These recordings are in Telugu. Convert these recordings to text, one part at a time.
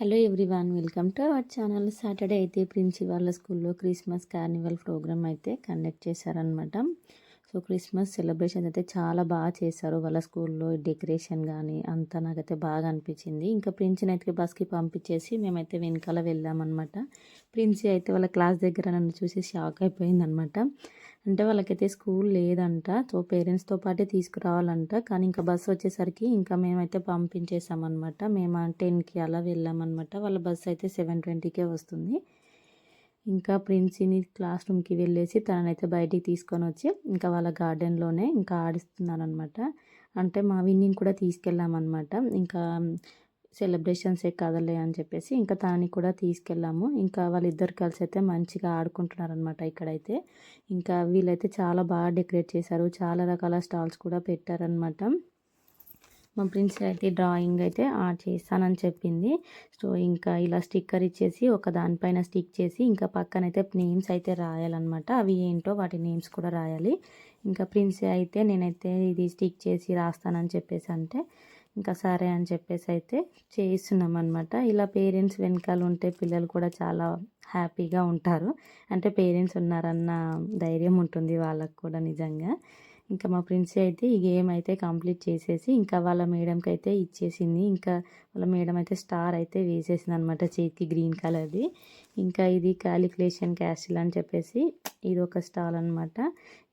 Hello everyone, welcome to our channel. Saturday అయితే ప్రిన్సి వాళ్ళ స్కూల్లో క్రిస్మస్ కార్నివల్ ప్రోగ్రామ్ అయితే కండక్ట్ చేశారనమాట. సో క్రిస్మస్ సెలబ్రేషన్ అయితే చాలా బాగా చేశారు వాళ్ళ స్కూల్లో. డెకరేషన్ కానీ అంతా నాకైతే బాగా అనిపించింది. ఇంకా ప్రిన్సిని అయితే బస్కి పంపించేసి మేమైతే వెనకాల వెళ్ళామన్నమాట. ప్రిన్సి అయితే వాళ్ళ క్లాస్ దగ్గర నన్ను చూసి షాక్ అయిపోయిందనమాట. అంటే వాళ్ళకైతే స్కూల్ లేదంట, సో పేరెంట్స్తో పాటే తీసుకురావాలంట. కానీ ఇంకా బస్సు వచ్చేసరికి ఇంకా మేమైతే పంపించేసామన్నమాట. మేము 10కి అలా వెళ్ళామన్నమాట. వాళ్ళ బస్సు అయితే 7:20కే వస్తుంది. ఇంకా ప్రిన్సిని క్లాస్ రూమ్కి వెళ్ళేసి తననైతే బయటికి తీసుకొని వచ్చి ఇంకా వాళ్ళ గార్డెన్లోనే ఇంకా ఆడిస్తున్నారనమాట. అంటే మా విన్నిని కూడా తీసుకెళ్ళామన్నమాట. ఇంకా సెలబ్రేషన్సే కదలే అని చెప్పేసి ఇంకా తనని కూడా తీసుకెళ్ళాము. ఇంకా వాళ్ళిద్దరు కలిసి అయితే మంచిగా ఆడుకుంటున్నారనమాట ఇక్కడైతే. ఇంకా వీళ్ళైతే చాలా బాగా డెకరేట్ చేశారు, చాలా రకాల స్టాల్స్ కూడా పెట్టారనమాట. మా ప్రిన్స్ అయితే డ్రాయింగ్ అయితే చేస్తానని చెప్పింది. సో ఇంకా ఇలా స్టిక్కర్ ఇచ్చేసి ఒక దానిపైన స్టిక్ చేసి ఇంకా పక్కనైతే నేమ్స్ అయితే రాయాలన్నమాట. అవి ఏంటో వాటి నేమ్స్ కూడా రాయాలి. ఇంకా ప్రిన్స్ అయితే నేనైతే ఇది స్టిక్ చేసి రాస్తానని చెప్పేసి అంటే ఇంకా సరే అని చెప్పేసి అయితే చేస్తున్నాం అనమాట. ఇలా పేరెంట్స్ వెనకాల ఉంటే పిల్లలు కూడా చాలా హ్యాపీగా ఉంటారు. అంటే పేరెంట్స్ ఉన్నారన్న ధైర్యం ఉంటుంది వాళ్ళకు కూడా నిజంగా. ఇంకా మా ప్రిన్సీ అయితే ఈ గేమ్ అయితే కంప్లీట్ చేసేసి ఇంకా వాళ్ళ మేడంకి అయితే ఇచ్చేసింది. ఇంకా వాళ్ళ మేడం అయితే స్టార్ అయితే వేసేసింది అనమాట చేతికి, గ్రీన్ కలర్ది. ఇంకా ఇది క్యాలిక్యులేషన్ క్యాస్టిల్ అని చెప్పేసి ఇది ఒక స్టాల్ అనమాట.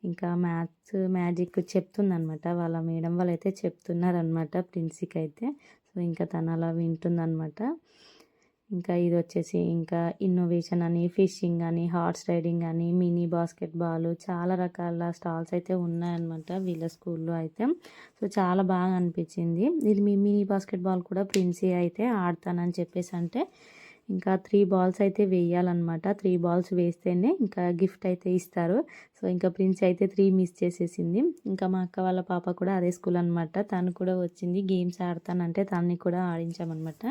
ఇంకా మ్యాథ్స్ మ్యాజిక్ చెప్తుందనమాట వాళ్ళ మేడం వాళ్ళైతే చెప్తున్నారనమాట ప్రిన్సీకి అయితే. సో ఇంకా తను అలా వింటుందనమాట. ఇంకా ఇది వచ్చేసి ఇంకా ఇన్నోవేషన్ అని, ఫిషింగ్ అని, హార్స్ రైడింగ్ అని, మినీ బాస్కెట్బాల్, చాలా రకాల స్టాల్స్ అయితే ఉన్నాయన్నమాట వీళ్ళ స్కూల్లో అయితే. సో చాలా బాగా అనిపించింది. ఇది మినీ బాస్కెట్బాల్ కూడా ప్రిన్సీ అయితే ఆడతానని చెప్పేసి అంటే ఇంకా 3 బాల్స్ అయితే వేయాలన్నమాట. 3 బాల్స్ వేస్తేనే ఇంకా గిఫ్ట్ అయితే ఇస్తారు. సో ఇంకా ప్రిన్స్ అయితే 3 మిస్ చేసేసింది. ఇంకా మా అక్క వాళ్ళ పాప కూడా అదే స్కూల్ అనమాట. తను కూడా వచ్చింది గేమ్స్ ఆడతానంటే తనని కూడా ఆడించామన్నమాట.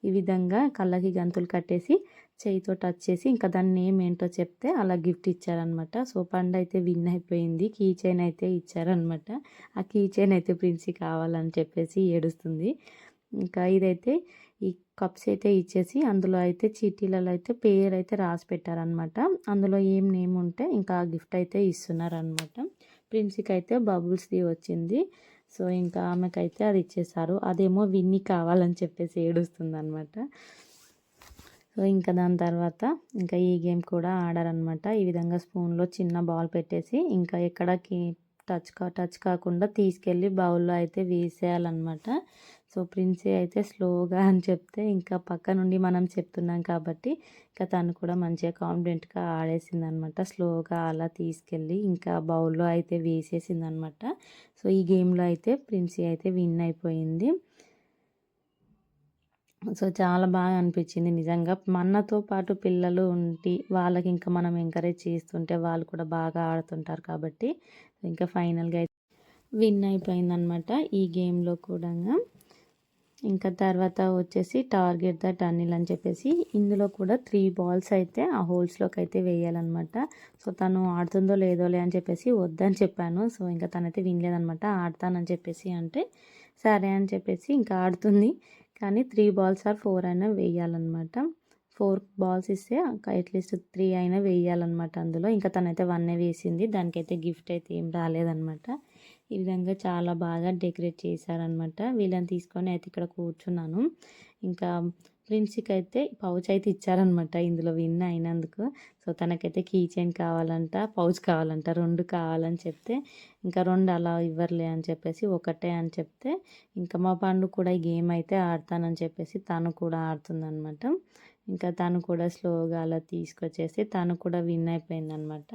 ఈ విధంగా కళ్ళకి గంతులు కట్టేసి చేయితో టచ్ చేసి ఇంకా దాని నేమ్ ఏంటో చెప్తే అలా గిఫ్ట్ ఇచ్చారనమాట. సో పండు అయితే విన్ అయిపోయింది. కీ చైన్ అయితే ఇచ్చారనమాట. ఆ కీ చైన్ అయితే ప్రిన్సీ కావాలని చెప్పేసి ఏడుస్తుంది. ఇంకా ఇదైతే ఈ కప్స్ అయితే ఇచ్చేసి అందులో అయితే చీటీలలో అయితే పేరు అయితే రాసి పెట్టారనమాట. అందులో ఏం నేమ్ ఉంటే ఇంకా ఆ గిఫ్ట్ అయితే ఇస్తున్నారనమాట. ప్రిన్సీకి అయితే బబుల్స్ది వచ్చింది. సో ఇంకా ఆమెకైతే అది ఇచ్చేసారు. అదేమో విన్ని కావాలని చెప్పేసి ఏడుస్తుంది అనమాట. సో ఇంకా దాని తర్వాత ఇంకా ఈ గేమ్ కూడా ఆడారనమాట. ఈ విధంగా స్పూన్లో చిన్న బాల్ పెట్టేసి ఇంకా ఎక్కడికి టచ్ కాకుండా తీసుకెళ్ళి బౌల్లో అయితే వేసేయాలన్నమాట. సో ప్రిన్సీ అయితే స్లోగా అని చెప్తే ఇంకా పక్క నుండి మనం చెప్తున్నాం కాబట్టి ఇంకా తను కూడా మంచిగా కాన్ఫిడెంట్గా ఆడేసింది అనమాట. స్లోగా అలా తీసుకెళ్ళి ఇంకా బౌల్లో అయితే వేసేసింది అనమాట. సో ఈ గేమ్లో అయితే ప్రిన్సీ అయితే విన్ అయిపోయింది. సో చాలా బాగా అనిపించింది నిజంగా. మనతో పాటు పిల్లలు ఉండి వాళ్ళకి ఇంకా మనం ఎంకరేజ్ చేస్తుంటే వాళ్ళు కూడా బాగా ఆడుతుంటారు కాబట్టి ఇంకా ఫైనల్గా అయితే విన్ అయిపోయిందనమాట ఈ గేమ్లో కూడా. ఇంకా తర్వాత వచ్చేసి టార్గెట్ ద టన్నెల్ అని చెప్పేసి ఇందులో కూడా 3 బాల్స్ అయితే ఆ హోల్స్లోకి అయితే వేయాలన్నమాట. సో తను ఆడుతుందో లేదోలే అని చెప్పేసి వద్దని చెప్పాను. సో ఇంకా తనైతే వినలేదనమాట. ఆడతానని చెప్పేసి అంటే సరే అని చెప్పేసి ఇంకా ఆడుతుంది. కానీ 3 బాల్స్ ఆర్ 4 అయినా వేయాలన్నమాట. 4 బాల్స్ ఇస్తే అట్లీస్ట్ 3 అయినా వేయాలన్నమాట అందులో. ఇంకా తనైతే 1 వేసింది. దానికైతే గిఫ్ట్ అయితే ఏం రాలేదన్నమాట. ఈ విధంగా చాలా బాగా డెకరేట్ చేశారనమాట. వీళ్ళని తీసుకొని అయితే ఇక్కడ కూర్చున్నాను. ఇంకా ప్రిన్సీకి అయితే పౌచ్ అయితే ఇచ్చారనమాట ఇందులో విన్ అయినందుకు. సో తనకైతే కీ చైన్ కావాలంట, పౌచ్ కావాలంట, 2 కావాలని చెప్తే ఇంకా 2 అలా ఇవ్వర్లే అని చెప్పేసి ఒకటే అని చెప్తే ఇంకా మా పండు కూడా ఈ గేమ్ అయితే ఆడతానని చెప్పేసి తను కూడా ఆడుతుందనమాట. ఇంకా తను కూడా స్లోగా అలా తీసుకొచ్చేసి తను కూడా విన్ అయిపోయిందనమాట.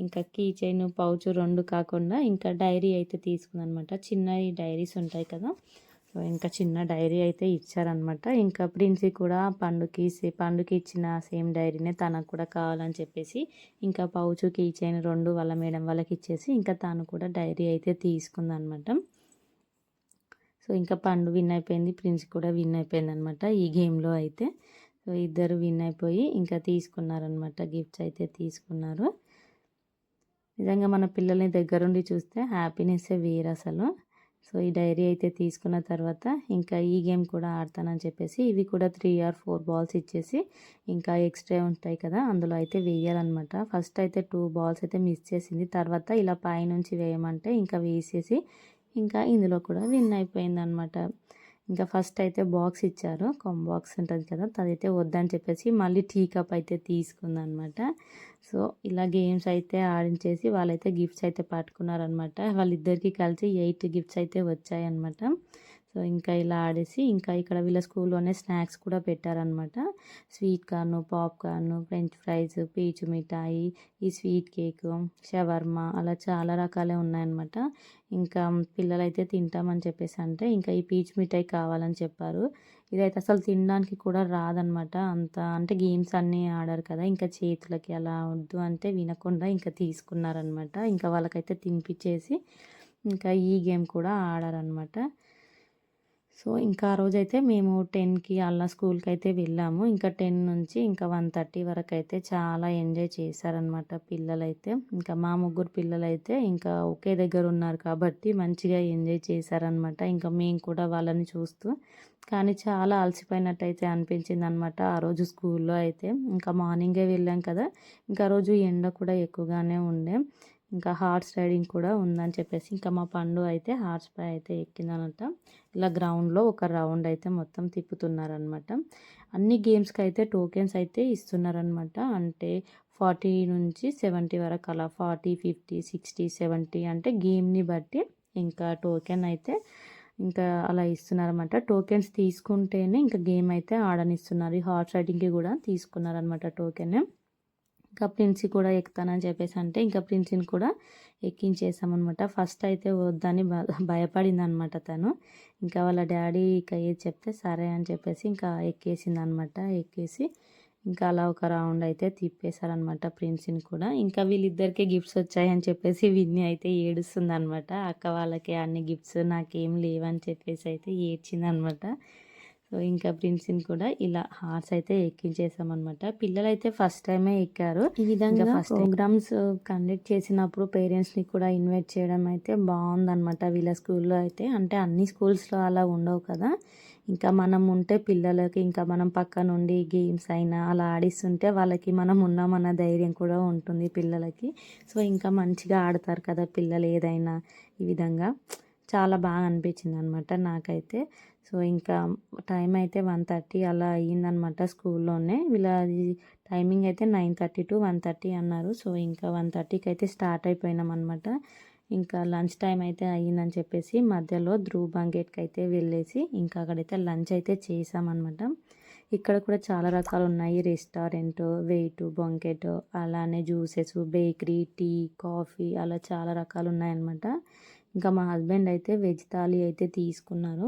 ఇంకా కీ చైన్, పౌచ్ 2 కాకుండా ఇంకా డైరీ అయితే తీసుకుందనమాట. చిన్న డైరీస్ ఉంటాయి కదా, సో ఇంకా చిన్న డైరీ అయితే ఇచ్చారనమాట. ఇంకా ప్రిన్సీ కూడా పండుకి ఇచ్చిన సేమ్ డైరీనే తనకు కూడా కావాలని చెప్పేసి ఇంకా పౌచ్, కీ చైన్ 2 వాళ్ళ మేడం వాళ్ళకి ఇచ్చేసి ఇంకా తను కూడా డైరీ అయితే తీసుకుందనమాట. సో ఇంకా పండు విన్ అయిపోయింది, ప్రిన్స్ కూడా విన్ అయిపోయింది అనమాట ఈ గేమ్లో అయితే. సో ఇద్దరు విన్ అయిపోయి ఇంకా తీసుకున్నారనమాట, గిఫ్ట్స్ అయితే తీసుకున్నారు. నిజంగా మన పిల్లల్ని దగ్గరుండి చూస్తే హ్యాపీనెస్సే వేరు అసలు. సో ఈ డైరీ అయితే తీసుకున్న తర్వాత ఇంకా ఈ గేమ్ కూడా ఆడతానని చెప్పేసి ఇవి కూడా 3 or 4 బాల్స్ ఇచ్చేసి ఇంకా ఎక్స్ట్రా ఉంటాయి కదా అందులో అయితే వేయాలన్నమాట. ఫస్ట్ అయితే 2 బాల్స్ అయితే మిస్ చేసింది. తర్వాత ఇలా పైనుంచి వేయమంటే ఇంకా వేసేసి ఇంకా ఇందులో కూడా విన్ అయిపోయిందనమాట. ఇంకా ఫస్ట్ అయితే బాక్స్ ఇచ్చారు. బాక్స్ ఉంటుంది కదా అదైతే వద్దని చెప్పేసి మళ్ళీ టీ కప్ అయితే తీసుకుందనమాట. సో ఇలా గేమ్స్ అయితే ఆడించేసి వాళ్ళైతే గిఫ్ట్స్ అయితే పట్టుకున్నారనమాట. వాళ్ళిద్దరికీ కలిసి 8 గిఫ్ట్స్ అయితే వచ్చాయన్నమాట. సో ఇంకా ఇలా ఆడేసి ఇంకా ఇక్కడ వీళ్ళ స్కూల్లోనే స్నాక్స్ కూడా పెట్టారనమాట. Sweet corn, popcorn, French fries, పీచు మిఠాయి, ఈ స్వీట్ కేక్, షవర్మా అలా చాలా రకాలే ఉన్నాయన్నమాట. ఇంకా పిల్లలైతే తింటామని చెప్పేసి అంటే ఇంకా ఈ పీచు మిఠాయి కావాలని చెప్పారు. ఇదైతే అసలు తినడానికి కూడా రాదనమాట. అంత అంటే గేమ్స్ అన్నీ ఆడారు కదా ఇంకా చేతులకి అలా వద్దు అంటే వినకుండా ఇంకా తీసుకున్నారనమాట. ఇంకా వాళ్ళకైతే తినిపించేసి ఇంకా ఈ గేమ్ కూడా ఆడారనమాట. సో ఇంకా ఆ రోజైతే మేము 10కి అలా స్కూల్కి అయితే వెళ్ళాము. ఇంకా 10 నుంచి ఇంకా 1:30 వరకు అయితే చాలా ఎంజాయ్ చేశారనమాట పిల్లలైతే. ఇంకా మా ముగ్గురు పిల్లలైతే ఇంకా ఒకే దగ్గర ఉన్నారు కాబట్టి మంచిగా ఎంజాయ్ చేశారనమాట. ఇంకా మేము కూడా వాళ్ళని చూస్తూ కానీ చాలా అలసిపోయినట్టు అయితే అనిపించింది అనమాట ఆ రోజు స్కూల్లో అయితే. ఇంకా మార్నింగే వెళ్ళాం కదా ఇంకా ఆ రోజు ఎండ కూడా ఎక్కువగానే ఉండే. ఇంకా హార్స్ రైడింగ్ కూడా ఉందని చెప్పేసి ఇంకా మా పండు అయితే హార్స్ పై అయితే ఎక్కిందనమాట. ఇలా గ్రౌండ్లో ఒక రౌండ్ అయితే మొత్తం తిప్పుతున్నారనమాట. అన్ని గేమ్స్కి అయితే టోకెన్స్ అయితే ఇస్తున్నారనమాట. అంటే 40 నుంచి 70 వరకు అలా 40, 50, 60, 70 అంటే గేమ్ని బట్టి ఇంకా టోకెన్ అయితే ఇంకా అలా ఇస్తున్నారన్నమాట. టోకెన్స్ తీసుకుంటేనే ఇంకా గేమ్ అయితే ఆడనిస్తున్నారు. ఈ హార్స్ రైడింగ్కి కూడా తీసుకున్నారనమాట టోకెన్. ఇంకా ప్రిన్సీ కూడా ఎక్కుతానని చెప్పేసి అంటే ఇంకా ప్రిన్సీని కూడా ఎక్కించేసామన్నమాట. ఫస్ట్ అయితే వద్దని భయపడింది అనమాట తను. ఇంకా వాళ్ళ డాడీ ఇక ఏది చెప్తే సరే అని చెప్పేసి ఇంకా ఎక్కేసింది అనమాట. ఎక్కేసి ఇంకా అలా ఒక రౌండ్ అయితే తిప్పేశారనమాట ప్రిన్సీని కూడా. ఇంకా వీళ్ళిద్దరికీ గిఫ్ట్స్ వచ్చాయని చెప్పేసి విన్ని అయితే ఏడుస్తుంది అనమాట. అక్క వాళ్ళకి అన్ని గిఫ్ట్స్ నాకేం లేవని చెప్పేసి అయితే ఏడ్చిందనమాట. సో ఇంకా ప్రిన్సీని కూడా ఇలా హార్స్ అయితే ఎక్కించేసామన్నమాట. పిల్లలైతే ఫస్ట్ టైమే ఎక్కారు. ఈ విధంగా ఫస్ట్ ప్రోగ్రామ్స్ కండక్ట్ చేసినప్పుడు పేరెంట్స్ని కూడా ఇన్వైట్ చేయడం అయితే బాగుందన్నమాట వీళ్ళ స్కూల్లో అయితే. అంటే అన్ని స్కూల్స్లో అలా ఉండవు కదా. ఇంకా మనం ఉంటే పిల్లలకి ఇంకా మనం పక్క నుండి గేమ్స్ అయినా అలా ఆడిస్తుంటే వాళ్ళకి మనం ఉన్నామన్న ధైర్యం కూడా ఉంటుంది పిల్లలకి. సో ఇంకా మంచిగా ఆడతారు కదా పిల్లలు ఏదైనా. ఈ విధంగా చాలా బాగా అనిపించింది అనమాట నాకైతే. సో ఇంకా టైం అయితే 1:30 అలా అయ్యిందనమాట స్కూల్లోనే. వీళ్ళది టైమింగ్ అయితే 9:30 to 1:30 అన్నారు. సో ఇంకా 1:30కి అయితే స్టార్ట్ అయిపోయినాం అనమాట. ఇంకా లంచ్ టైం అయితే అయ్యిందని చెప్పేసి మధ్యలో ధ్రువ్ బంగేట్కి అయితే వెళ్ళేసి ఇంకా అక్కడైతే లంచ్ అయితే చేసామన్నమాట. ఇక్కడ కూడా చాలా రకాలు ఉన్నాయి. రెస్టారెంట్, వెయిట్, బంకెట్, అలానే జ్యూసెస్, బేకరీ, టీ, కాఫీ అలా చాలా రకాలు ఉన్నాయన్నమాట. ఇంకా మా హస్బెండ్ అయితే వెజ్ థాలీ అయితే తీసుకున్నారు.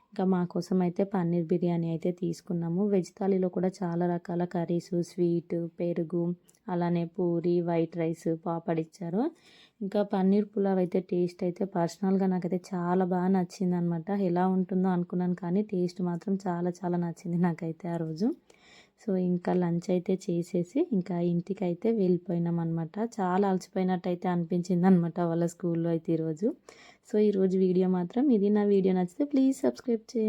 ఇంకా మా కోసం అయితే పన్నీర్ బిర్యానీ అయితే తీసుకున్నాము. వెజ్ థాలీలో కూడా చాలా రకాల కర్రీస్, స్వీట్, పెరుగు, అలానే పూరి, వైట్ రైస్, పాపడ్ ఇచ్చారు. ఇంకా పన్నీర్ పులావ్ అయితే టేస్ట్ అయితే పర్సనల్గా నాకైతే చాలా బాగా నచ్చింది అనమాట. ఎలా ఉంటుందో అనుకున్నాను కానీ టేస్ట్ మాత్రం చాలా చాలా నచ్చింది నాకైతే ఆ రోజు. సో ఇంకా లంచ్ అయితే చేసేసి ఇంకా ఇంటికి అయితే వెళ్ళిపోయినాం అనమాట. చాలా అలసిపోయినట్టు అయితే అనిపించింది అనమాట వాళ్ళ స్కూల్లో అయితే ఈరోజు. సో ఈరోజు వీడియో మాత్రం ఇది. నా వీడియో నచ్చితే ప్లీజ్ సబ్స్క్రైబ్ చేయండి.